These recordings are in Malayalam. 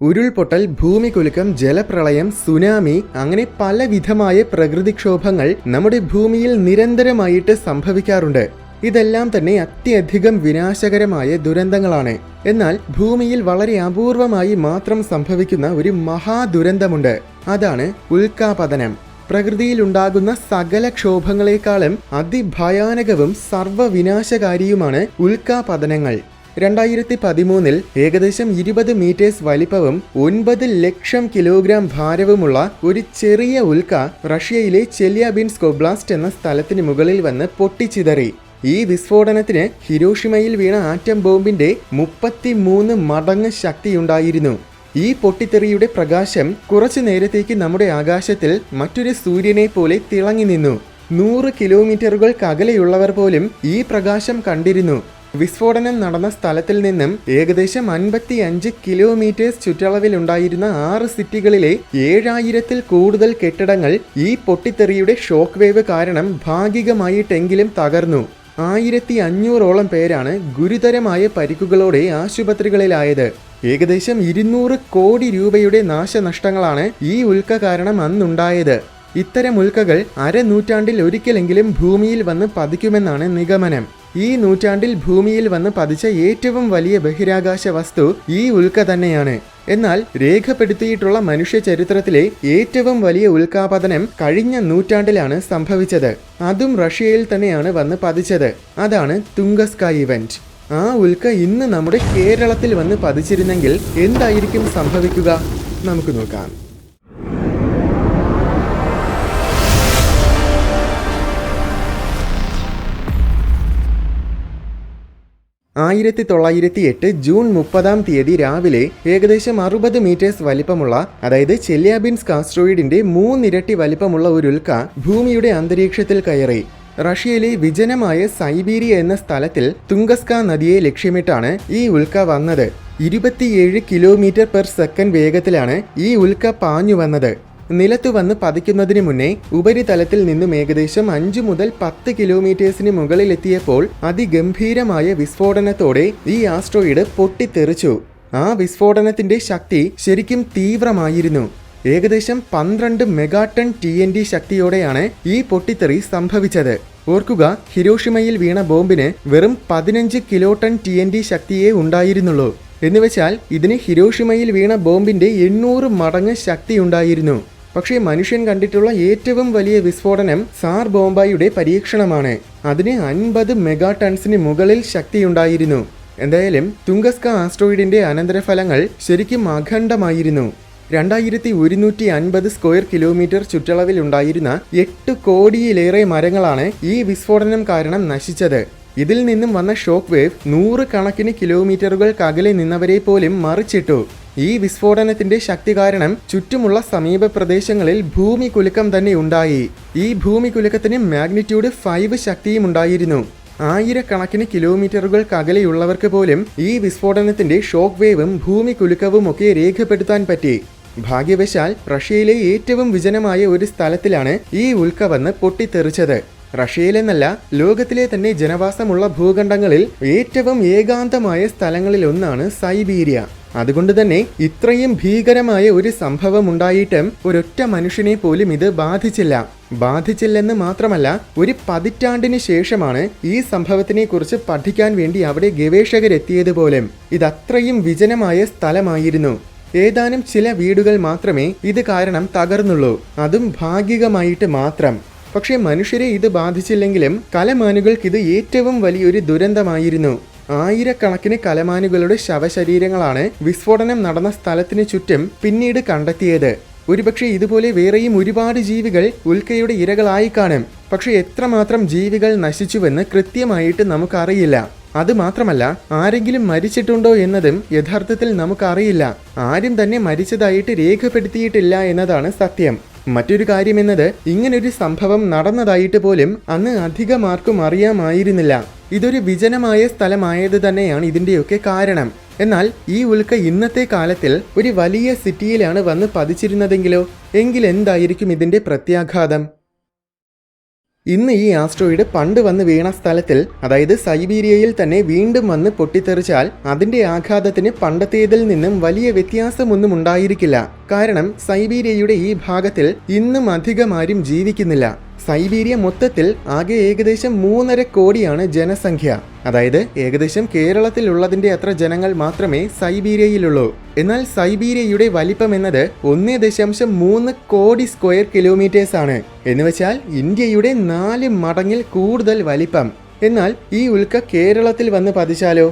ഉരുൾപൊട്ടൽ, ഭൂമികുലുക്കം, ജലപ്രളയം, സുനാമി അങ്ങനെ പലവിധമായ പ്രകൃതിക്ഷോഭങ്ങൾ നമ്മുടെ ഭൂമിയിൽ നിരന്തരമായിട്ട് സംഭവിക്കാറുണ്ട്. ഇതെല്ലാം തന്നെ അത്യധികം വിനാശകരമായ ദുരന്തങ്ങളാണ്. എന്നാൽ ഭൂമിയിൽ വളരെ അപൂർവമായി മാത്രം സംഭവിക്കുന്ന ഒരു മഹാദുരന്തമുണ്ട്. അതാണ് ഉൽക്കാപതനം. പ്രകൃതിയിലുണ്ടാകുന്ന സകല ക്ഷോഭങ്ങളെക്കാളും അതിഭയാനകവും സർവ്വവിനാശകാരിയുമാണ് ഉൽക്കാപതനങ്ങൾ. 2013 ഏകദേശം 20 മീറ്റേഴ്സ് വലിപ്പവും 9 ലക്ഷം കിലോഗ്രാം ഭാരവുമുള്ള ഒരു ചെറിയ ഉൽക്ക റഷ്യയിലെ ചെല്യാബിൻസ്ക് ഒബ്ലാസ്റ്റ് എന്ന സ്ഥലത്തിന് മുകളിൽ വന്ന് പൊട്ടിച്ചിതറി. ഈ വിസ്ഫോടനത്തിന് ഹിരോഷിമയിൽ വീണ ആറ്റം ബോംബിന്റെ 33 മടങ്ങ് ശക്തിയുണ്ടായിരുന്നു. ഈ പൊട്ടിത്തെറിയുടെ പ്രകാശം കുറച്ചു നേരത്തേക്ക് നമ്മുടെ ആകാശത്തിൽ മറ്റൊരു സൂര്യനെ പോലെ തിളങ്ങി നിന്നു. 100 കിലോമീറ്ററുകൾക്കകലെയുള്ളവർ പോലും ഈ പ്രകാശം കണ്ടിരുന്നു. വിസ്ഫോടനം നടന്ന സ്ഥലത്തിൽ നിന്നും ഏകദേശം 55 കിലോമീറ്റേഴ്സ് ചുറ്റളവിലുണ്ടായിരുന്ന 6 സിറ്റികളിലെ 7000-ൽ കൂടുതൽ കെട്ടിടങ്ങൾ ഈ പൊട്ടിത്തെറിയുടെ ഷോക്ക് വേവ് കാരണം ഭാഗികമായിട്ടെങ്കിലും തകർന്നു. 1500ഓളം പേരാണ് ഗുരുതരമായ പരിക്കുകളോടെ ആശുപത്രികളിലായത്. ഏകദേശം 200 കോടി രൂപയുടെ നാശനഷ്ടങ്ങളാണ് ഈ ഉൽക്ക കാരണം അന്നുണ്ടായത്. ഇത്തരം ഉൽക്കകൾ അരനൂറ്റാണ്ടിൽ ഒരിക്കലെങ്കിലും ഭൂമിയിൽ വന്ന് പതിക്കുമെന്നാണ് നിഗമനം. ഈ നൂറ്റാണ്ടിൽ ഭൂമിയിൽ വന്ന് പതിച്ച ഏറ്റവും വലിയ ബഹിരാകാശ വസ്തു ഈ ഉൽക്ക തന്നെയാണ്. എന്നാൽ രേഖപ്പെടുത്തിയിട്ടുള്ള മനുഷ്യ ചരിത്രത്തിലെ ഏറ്റവും വലിയ ഉൽക്കാപതനം കഴിഞ്ഞ നൂറ്റാണ്ടിലാണ് സംഭവിച്ചത്. അതും റഷ്യയിൽ തന്നെയാണ് വന്ന് പതിച്ചത്. അതാണ് തുംഗസ്ക ഇവന്റ്. ആ ഉൽക്ക ഇന്ന് നമ്മുടെ കേരളത്തിൽ വന്ന് പതിച്ചിരുന്നെങ്കിൽ എന്തായിരിക്കും സംഭവിക്കുക? നമുക്ക് നോക്കാം. 1908 ജൂൺ 30 രാവിലെ ഏകദേശം 60 മീറ്റേഴ്സ് വലിപ്പമുള്ള, അതായത് ചെല്യാബിൻസ്ക് ആസ്റ്ററോയിഡിന്റെ 3 ഇരട്ടി വലിപ്പമുള്ള ഒരു ഉൽക്ക ഭൂമിയുടെ അന്തരീക്ഷത്തിൽ കയറി. റഷ്യയിലെ വിജനമായ സൈബീരിയ എന്ന സ്ഥലത്തിൽ തുംഗസ്ക നദിയെ ലക്ഷ്യമിട്ടാണ് ഈ ഉൽക്ക വന്നത്. 27 കിലോമീറ്റർ പെർ സെക്കൻഡ് വേഗത്തിലാണ് ഈ ഉൽക്ക പാഞ്ഞു വന്നത്. നിലത്തു വന്ന് പതിക്കുന്നതിന് മുന്നേ ഉപരിതലത്തിൽ നിന്നും ഏകദേശം 5 മുതൽ 10 കിലോമീറ്റേഴ്സിന് മുകളിലെത്തിയപ്പോൾ അതിഗംഭീരമായ വിസ്ഫോടനത്തോടെ ഈ ആസ്ട്രോയിഡ് പൊട്ടിത്തെറിച്ചു. ആ വിസ്ഫോടനത്തിന്റെ ശക്തി ശരിക്കും തീവ്രമായിരുന്നു. ഏകദേശം 12 മെഗാടൺ TNT ശക്തിയോടെയാണ് ഈ പൊട്ടിത്തെറി സംഭവിച്ചത്. ഓർക്കുക, ഹിരോഷിമയിൽ വീണ ബോംബിന് വെറും 15 കിലോടൺ TNT ശക്തിയേ ഉണ്ടായിരുന്നുള്ളൂ. എന്നുവെച്ചാൽ ഇതിന് ഹിരോഷിമയിൽ വീണ ബോംബിന്റെ 800 മടങ്ങ് ശക്തിയുണ്ടായിരുന്നു. പക്ഷേ മനുഷ്യൻ കണ്ടിട്ടുള്ള ഏറ്റവും വലിയ വിസ്ഫോടനം സാർ ബോംബായുടെ പരീക്ഷണമാണ്. അതിന് 50 മെഗാടൺസിന് മുകളിൽ ശക്തിയുണ്ടായിരുന്നു. എന്തായാലും തുംഗസ്ക ആസ്ട്രോയിഡിന്റെ അനന്തരഫലങ്ങൾ ശരിക്കും അഖണ്ഡമായിരുന്നു. 2150 സ്ക്വയർ കിലോമീറ്റർ ചുറ്റളവിലുണ്ടായിരുന്ന 8 കോടിയിലേറെ മരങ്ങളാണ് ഈ വിസ്ഫോടനം കാരണം നശിച്ചത്. ഇതിൽ നിന്നും വന്ന ഷോക്ക് വേവ് 100 കണക്കിന് കിലോമീറ്ററുകൾക്കകലെ നിന്നവരെ പോലും മറിച്ചിട്ടു. ഈ വിസ്ഫോടനത്തിന്റെ ശക്തി കാരണം ചുറ്റുമുള്ള സമീപ പ്രദേശങ്ങളിൽ ഭൂമികുലുക്കം തന്നെ ഉണ്ടായി. ഈ ഭൂമികുലുക്കത്തിന് മാഗ്നിറ്റ്യൂഡ് 5 ശക്തിയും ഉണ്ടായിരുന്നു. 1000-കണക്കിന് കിലോമീറ്ററുകൾക്കകലെയുള്ളവർക്ക് പോലും ഈ വിസ്ഫോടനത്തിന്റെ ഷോക്ക് വേവും ഭൂമികുലുക്കവും ഒക്കെ രേഖപ്പെടുത്താൻ പറ്റി. ഭാഗ്യവശാൽ റഷ്യയിലെ ഏറ്റവും വിജനമായ ഒരു സ്ഥലത്തിലാണ് ഈ ഉൽക്ക വന്ന് പൊട്ടിത്തെറിച്ചത്. റഷ്യയിലെന്നല്ല, ലോകത്തിലെ തന്നെ ജനവാസമുള്ള ഭൂഖണ്ഡങ്ങളിൽ ഏറ്റവും ഏകാന്തമായ സ്ഥലങ്ങളിൽ ഒന്നാണ് സൈബീരിയ. അതുകൊണ്ട് തന്നെ ഇത്രയും ഭീകരമായ ഒരു സംഭവം ഉണ്ടായിട്ടും ഒരൊറ്റ മനുഷ്യനെ പോലും ഇത് ബാധിച്ചില്ലെന്ന് മാത്രമല്ല, ഒരു പതിറ്റാണ്ടിന് ശേഷമാണ് ഈ സംഭവത്തിനെ കുറിച്ച് പഠിക്കാൻ വേണ്ടി അവിടെ ഗവേഷകരെത്തിയത് പോലും. ഇതത്രയും വിജനമായ സ്ഥലമായിരുന്നു. ഏതാനും ചില വീടുകൾ മാത്രമേ ഇത് കാരണം തകർന്നുള്ളൂ, അതും ഭാഗികമായിട്ട് മാത്രം. പക്ഷേ മനുഷ്യരെ ഇത് ബാധിച്ചില്ലെങ്കിലും കലമാനുകൾക്കിത് ഏറ്റവും വലിയൊരു ദുരന്തമായിരുന്നു. 1000-കണക്കിന് കലമാനുകളുടെ ശവശരീരങ്ങളാണ് വിസ്ഫോടനം നടന്ന സ്ഥലത്തിന് ചുറ്റും പിന്നീട് കണ്ടെത്തിയത്. ഒരുപക്ഷെ ഇതുപോലെ വേറെയും ഒരുപാട് ജീവികൾ ഉൽക്കയുടെ ഇരകളായി കാണും. പക്ഷെ എത്രമാത്രം ജീവികൾ നശിച്ചുവെന്ന് കൃത്യമായിട്ട് നമുക്കറിയില്ല. അതുമാത്രമല്ല, ആരെങ്കിലും മരിച്ചിട്ടുണ്ടോ എന്നതും യഥാർത്ഥത്തിൽ നമുക്കറിയില്ല. ആരും തന്നെ മരിച്ചതായിട്ട് രേഖപ്പെടുത്തിയിട്ടില്ല എന്നതാണ് സത്യം. മറ്റൊരു കാര്യമെന്നത്, ഇങ്ങനൊരു സംഭവം നടന്നതായിട്ട് പോലും അന്ന് അധികമാർക്കും അറിയാമായിരുന്നില്ല. ഇതൊരു വിജനമായ സ്ഥലമായത് തന്നെയാണ് ഇതിൻ്റെയൊക്കെ കാരണം. എന്നാൽ ഈ ഉൽക്ക ഇന്നത്തെ കാലത്തിൽ ഒരു വലിയ സിറ്റിയിലാണ് വന്ന് പതിച്ചിരുന്നതെങ്കിലോ? എങ്കിൽ എന്തായിരിക്കും ഇതിൻ്റെ പ്രത്യാഘാതം? ഇന്ന് ഈ ആസ്ട്രോയിഡ് പണ്ട് വന്ന് വീണ സ്ഥലത്തിൽ, അതായത് സൈബീരിയയിൽ തന്നെ വീണ്ടും വന്ന് പൊട്ടിത്തെറിച്ചാൽ അതിന്റെ ആഘാതത്തിന് പണ്ടത്തേതിൽ നിന്നും വലിയ വ്യത്യാസമൊന്നും ഉണ്ടായിരിക്കില്ല. കാരണം സൈബീരിയയുടെ ഈ ഭാഗത്തിൽ ഇന്നും അധികം ആരും ജീവിക്കുന്നില്ല. സൈബീരിയ മൊത്തത്തിൽ ആകെ ഏകദേശം 3.5 കോടിയാണ് ജനസംഖ്യ. അതായത് ഏകദേശം കേരളത്തിലുള്ളതിന്റെ അത്ര ജനങ്ങൾ മാത്രമേ സൈബീരിയയിലുള്ളൂ. എന്നാൽ സൈബീരിയയുടെ വലിപ്പം എന്നത് 1.3 കോടി സ്ക്വയർ കിലോമീറ്റേഴ്സ് ആണ്. എന്നുവെച്ചാൽ ഇന്ത്യയുടെ 4 മടങ്ങിൽ കൂടുതൽ വലിപ്പം. എന്നാൽ ഈ ഉൽക്ക കേരളത്തിൽ വന്ന് പതിച്ചാലോ?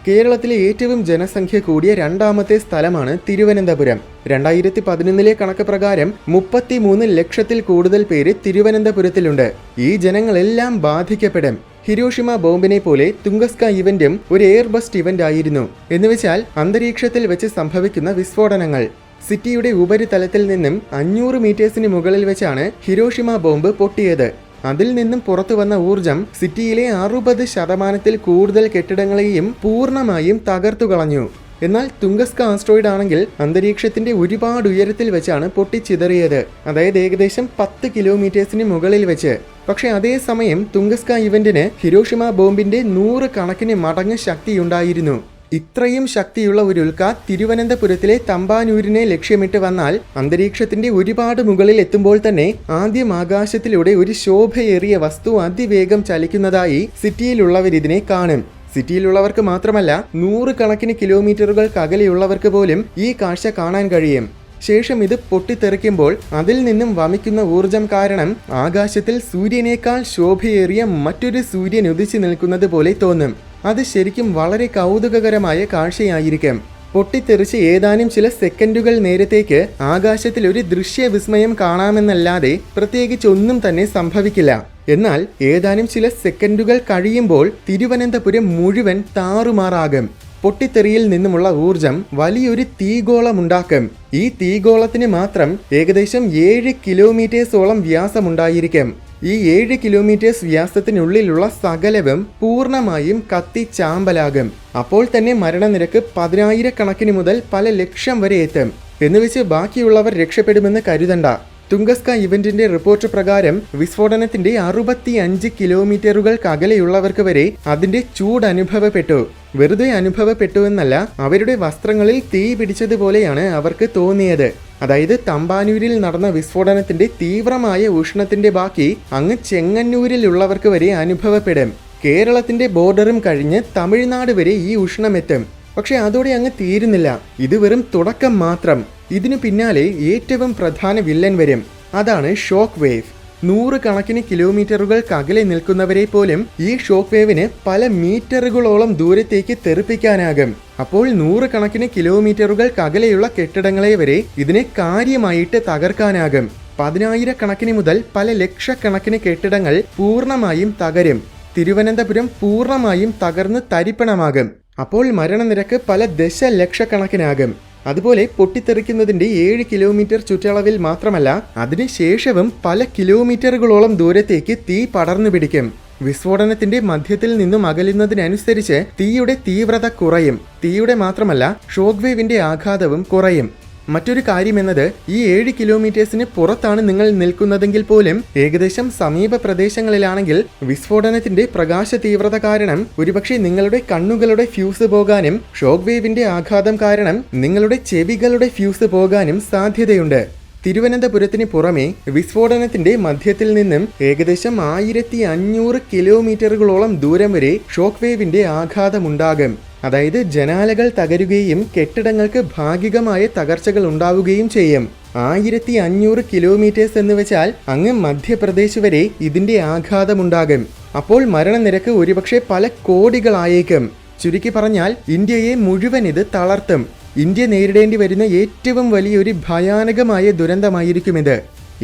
കേരളത്തിലെ ഏറ്റവും ജനസംഖ്യ കൂടിയ 2ാമത്തെ സ്ഥലമാണ് തിരുവനന്തപുരം. 2011 കണക്ക് പ്രകാരം 33 ലക്ഷത്തിൽ കൂടുതൽ പേര് തിരുവനന്തപുരത്തിലുണ്ട്. ഈ ജനങ്ങളെല്ലാം ബാധിക്കപ്പെടും. ഹിരോഷിമ ബോംബിനെ പോലെ തുങ്കസ്ക ഇവന്റും ഒരു എയർബസ്റ്റ് ഇവന്റ് ആയിരുന്നു. എന്നുവെച്ചാൽ അന്തരീക്ഷത്തിൽ വെച്ച് സംഭവിക്കുന്ന വിസ്ഫോടനങ്ങൾ. സിറ്റിയുടെ ഉപരിതലത്തിൽ നിന്നും 500 മീറ്റേഴ്സിന് മുകളിൽ വെച്ചാണ് ഹിരോഷിമ ബോംബ് പൊട്ടിയത്. അതിൽ നിന്നും പുറത്തു വന്ന ഊർജം സിറ്റിയിലെ 60% കൂടുതൽ കെട്ടിടങ്ങളെയും പൂർണ്ണമായും തകർത്തു കളഞ്ഞു. എന്നാൽ തുങ്കസ്ക ആസ്ട്രോയിഡ് ആണെങ്കിൽ അന്തരീക്ഷത്തിന്റെ ഒരുപാട് ഉയരത്തിൽ വെച്ചാണ് പൊട്ടിച്ചിതറിയത്. അതായത് ഏകദേശം 10 കിലോമീറ്റേഴ്സിന് മുകളിൽ വെച്ച്. പക്ഷെ അതേസമയം തുങ്കസ്ക ഇവന്റിന് ഹിരോഷിമ ബോംബിന്റെ 100 കണക്കിന് മടങ്ങ് ശക്തിയുണ്ടായിരുന്നു. ഇത്രയും ശക്തിയുള്ള ഒരു ഉൽക്ക തിരുവനന്തപുരത്തിലെ തമ്പാനൂരിനെ ലക്ഷ്യമിട്ട് വന്നാൽ അന്തരീക്ഷത്തിന്റെ ഒരുപാട് മുകളിൽ എത്തുമ്പോൾ തന്നെ ആദ്യം ആകാശത്തിലൂടെ ഒരു ശോഭയേറിയ വസ്തു അതിവേഗം ചലിക്കുന്നതായി സിറ്റിയിലുള്ളവരിതിനെ കാണും. സിറ്റിയിലുള്ളവർക്ക് മാത്രമല്ല 100 കണക്കിന് കിലോമീറ്ററുകൾക്ക് അകലെയുള്ളവർക്ക് പോലും ഈ കാഴ്ച കാണാൻ കഴിയും. ശേഷം ഇത് പൊട്ടിത്തെറിക്കുമ്പോൾ അതിൽ നിന്നും വമിക്കുന്ന ഊർജം കാരണം ആകാശത്തിൽ സൂര്യനേക്കാൾ ശോഭയേറിയ മറ്റൊരു സൂര്യൻ ഉദിച്ചു നിൽക്കുന്നത് പോലെ തോന്നും. അത് ശരിക്കും വളരെ കൗതുകകരമായ കാഴ്ചയായിരിക്കും. പൊട്ടിത്തെറിച്ച് ഏതാനും ചില സെക്കൻഡുകൾ നേരത്തേക്ക് ആകാശത്തിൽ ഒരു ദൃശ്യവിസ്മയം കാണാമെന്നല്ലാതെ പ്രത്യേകിച്ച് ഒന്നും തന്നെ സംഭവിക്കില്ല. എന്നാൽ ഏതാനും ചില സെക്കൻഡുകൾ കഴിയുമ്പോൾ തിരുവനന്തപുരം മുഴുവൻ താറുമാറാകും. പൊട്ടിത്തെറിയിൽ നിന്നുമുള്ള ഊർജം വലിയൊരു തീഗോളമുണ്ടാക്കും. ഈ തീഗോളത്തിന് മാത്രം ഏകദേശം 7 കിലോമീറ്റേഴ്സോളം വ്യാസമുണ്ടായിരിക്കും. ഈ 7 കിലോമീറ്റേഴ്സ് വ്യാസത്തിനുള്ളിലുള്ള സകലവും പൂർണ്ണമായും കത്തി ചാമ്പലാകും. അപ്പോൾ തന്നെ മരണനിരക്ക് 10,000 കണക്കിന് മുതൽ പല ലക്ഷം വരെ എത്തും. എന്നുവെച്ച് ബാക്കിയുള്ളവർ രക്ഷപ്പെടുമെന്ന് കരുതണ്ട. തുങ്കസ്ക ഇവന്റിന്റെ റിപ്പോർട്ട് പ്രകാരം വിസ്ഫോടനത്തിന്റെ 65 കിലോമീറ്ററുകൾക്ക് അകലെയുള്ളവർക്ക് വരെ അതിന്റെ ചൂട് അനുഭവപ്പെട്ടു. വെറുതെ അനുഭവപ്പെട്ടു എന്നല്ല, അവരുടെ വസ്ത്രങ്ങളിൽ തീ പിടിച്ചതുപോലെയാണ് അവർക്ക് തോന്നിയത്. അതായത് തമ്പാനൂരിൽ നടന്ന വിസ്ഫോടനത്തിന്റെ തീവ്രമായ ഉഷ്ണത്തിന്റെ ബാക്കി അങ്ങ് ചെങ്ങന്നൂരിലുള്ളവർക്ക് വരെ അനുഭവപ്പെടും. കേരളത്തിന്റെ ബോർഡറും കഴിഞ്ഞ് തമിഴ്നാട് വരെ ഈ ഉഷ്ണമെത്തും. പക്ഷെ അതോടെ അങ്ങ് തീരുന്നില്ല. ഇത് വെറും തുടക്കം മാത്രം. ഇതിനു പിന്നാലെ ഏറ്റവും പ്രധാന വില്ലൻ വരും. അതാണ് ഷോക്ക് വേവ്. 100 കണക്കിന് കിലോമീറ്ററുകൾക്ക് അകലെ നിൽക്കുന്നവരെ പോലും ഈ ഷോക്ക് വേവിന് പല മീറ്ററുകളോളം ദൂരത്തേക്ക് തെറിപ്പിക്കാനാകും. അപ്പോൾ 100 കണക്കിന് കിലോമീറ്ററുകൾക്ക് അകലെയുള്ള കെട്ടിടങ്ങളെ വരെ ഇതിനെ കാര്യമായിട്ട് തകർക്കാനാകും. 10,000 കണക്കിന് മുതൽ പല ലക്ഷക്കണക്കിന് കെട്ടിടങ്ങൾ പൂർണ്ണമായും തകരും. തിരുവനന്തപുരം പൂർണ്ണമായും തകർന്ന് തരിപ്പണമാകും. അപ്പോൾ മരണനിരക്ക് പല ദശലക്ഷക്കണക്കിനാകും. അതുപോലെ പൊട്ടിത്തെറിക്കുന്നതിന്റെ 7 കിലോമീറ്റർ ചുറ്റളവിൽ മാത്രമല്ല, അതിനുശേഷവും പല കിലോമീറ്ററുകളോളം ദൂരത്തേക്ക് തീ പടർന്നു പിടിക്കും. വിസ്ഫോടനത്തിന്റെ മധ്യത്തിൽ നിന്നും അകലുന്നതിനനുസരിച്ച് തീയുടെ തീവ്രത കുറയും. തീയുടെ മാത്രമല്ല, ഷോക്ക് വേവിന്റെ ആഘാതവും കുറയും. മറ്റൊരു കാര്യമെന്നത്, ഈ 7 കിലോമീറ്റേഴ്സിന് പുറത്താണ് നിങ്ങൾ നിൽക്കുന്നതെങ്കിൽ പോലും ഏകദേശം സമീപ പ്രദേശങ്ങളിലാണെങ്കിൽ വിസ്ഫോടനത്തിന്റെ പ്രകാശ തീവ്രത കാരണം ഒരുപക്ഷെ നിങ്ങളുടെ കണ്ണുകളുടെ ഫ്യൂസ് പോകാനും ഷോക്ക് വേവിന്റെ ആഘാതം കാരണം നിങ്ങളുടെ ചെവികളുടെ ഫ്യൂസ് പോകാനും സാധ്യതയുണ്ട്. തിരുവനന്തപുരത്തിന് പുറമെ വിസ്ഫോടനത്തിന്റെ മധ്യത്തിൽ നിന്നും ഏകദേശം 1500 കിലോമീറ്ററുകളോളം ദൂരം വരെ ഷോക്ക് വേവിന്റെ ആഘാതമുണ്ടാകും. അതായത് ജനാലകൾ തകരുകയും കെട്ടിടങ്ങൾക്ക് ഭാഗികമായ തകർച്ചകൾ ഉണ്ടാവുകയും ചെയ്യും. 1500 കിലോമീറ്റേഴ്സ് എന്ന് വെച്ചാൽ അങ്ങ് മധ്യപ്രദേശ് വരെ ഇതിന്റെ ആഘാതമുണ്ടാകും. അപ്പോൾ മരണനിരക്ക് ഒരുപക്ഷെ പല കോടികളായേക്കും. ചുരുക്കി പറഞ്ഞാൽ ഇന്ത്യയെ മുഴുവൻ ഇത് തളർത്തും. ഇന്ത്യ നേരിടേണ്ടി വരുന്ന ഏറ്റവും വലിയൊരു ഭയാനകമായ ദുരന്തമായിരിക്കും ഇത്.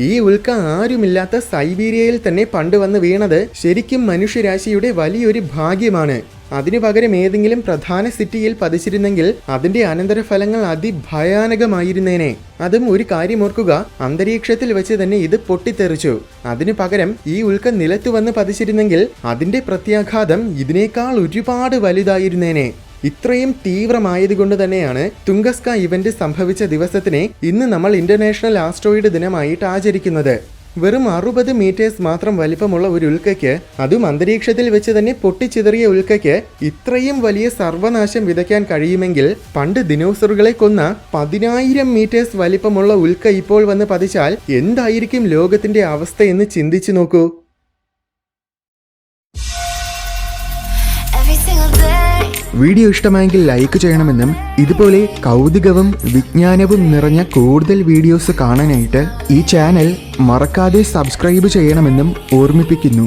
ഈ ഉൽക്ക ആരുമില്ലാത്ത സൈബീരിയയിൽ തന്നെ പണ്ട് വന്ന് വീണത് ശരിക്കും മനുഷ്യരാശിയുടെ വലിയൊരു ഭാഗ്യമാണ്. അതിനു പകരം ഏതെങ്കിലും പ്രധാന സിറ്റിയിൽ പതിച്ചിരുന്നെങ്കിൽ അതിന്റെ അനന്തരഫലങ്ങൾ അതിഭയാനകമായിരുന്നേനെ. അതും ഒരു കാര്യം ഓർക്കുക, അന്തരീക്ഷത്തിൽ വെച്ച് തന്നെ ഇത് പൊട്ടിത്തെറിച്ചു. അതിനു പകരം ഈ ഉൽക്ക നിലത്തു വന്ന് പതിച്ചിരുന്നെങ്കിൽ അതിന്റെ പ്രത്യാഘാതം ഇതിനേക്കാൾ ഒരുപാട് വലുതായിരുന്നേനെ. ഇത്രയും തീവ്രമായതുകൊണ്ട് തന്നെയാണ് തുങ്കസ്ക ഇവന്റ് സംഭവിച്ച ദിവസത്തിനെ ഇന്ന് നമ്മൾ ഇന്റർനാഷണൽ ആസ്ട്രോയിഡ് ദിനമായിട്ട് ആചരിക്കുന്നത്. വെറും 60 മീറ്റേഴ്സ് മാത്രം വലിപ്പമുള്ള ഒരു ഉൽക്കയ്ക്ക്, അതും അന്തരീക്ഷത്തിൽ വെച്ച് തന്നെ പൊട്ടിച്ചിതറിയ ഉൽക്കയ്ക്ക് ഇത്രയും വലിയ സർവനാശം വിതയ്ക്കാൻ കഴിയുമെങ്കിൽ പണ്ട് ദിനോസറുകളെ കൊന്ന 10,000 മീറ്റേഴ്സ് വലിപ്പമുള്ള ഉൽക്ക ഇപ്പോൾ വന്ന് പതിച്ചാൽ എന്തായിരിക്കും ലോകത്തിന്റെ അവസ്ഥയെന്ന് ചിന്തിച്ചു നോക്കൂ. വീഡിയോ ഇഷ്ടമായെങ്കിൽ ലൈക്ക് ചെയ്യണമെന്നും ഇതുപോലെ കൗതുകവും വിജ്ഞാനവും നിറഞ്ഞ കൂടുതൽ വീഡിയോസ് കാണാനായിട്ട് ഈ ചാനൽ മറക്കാതെ സബ്സ്ക്രൈബ് ചെയ്യണമെന്നും ഓർമ്മിപ്പിക്കുന്നു.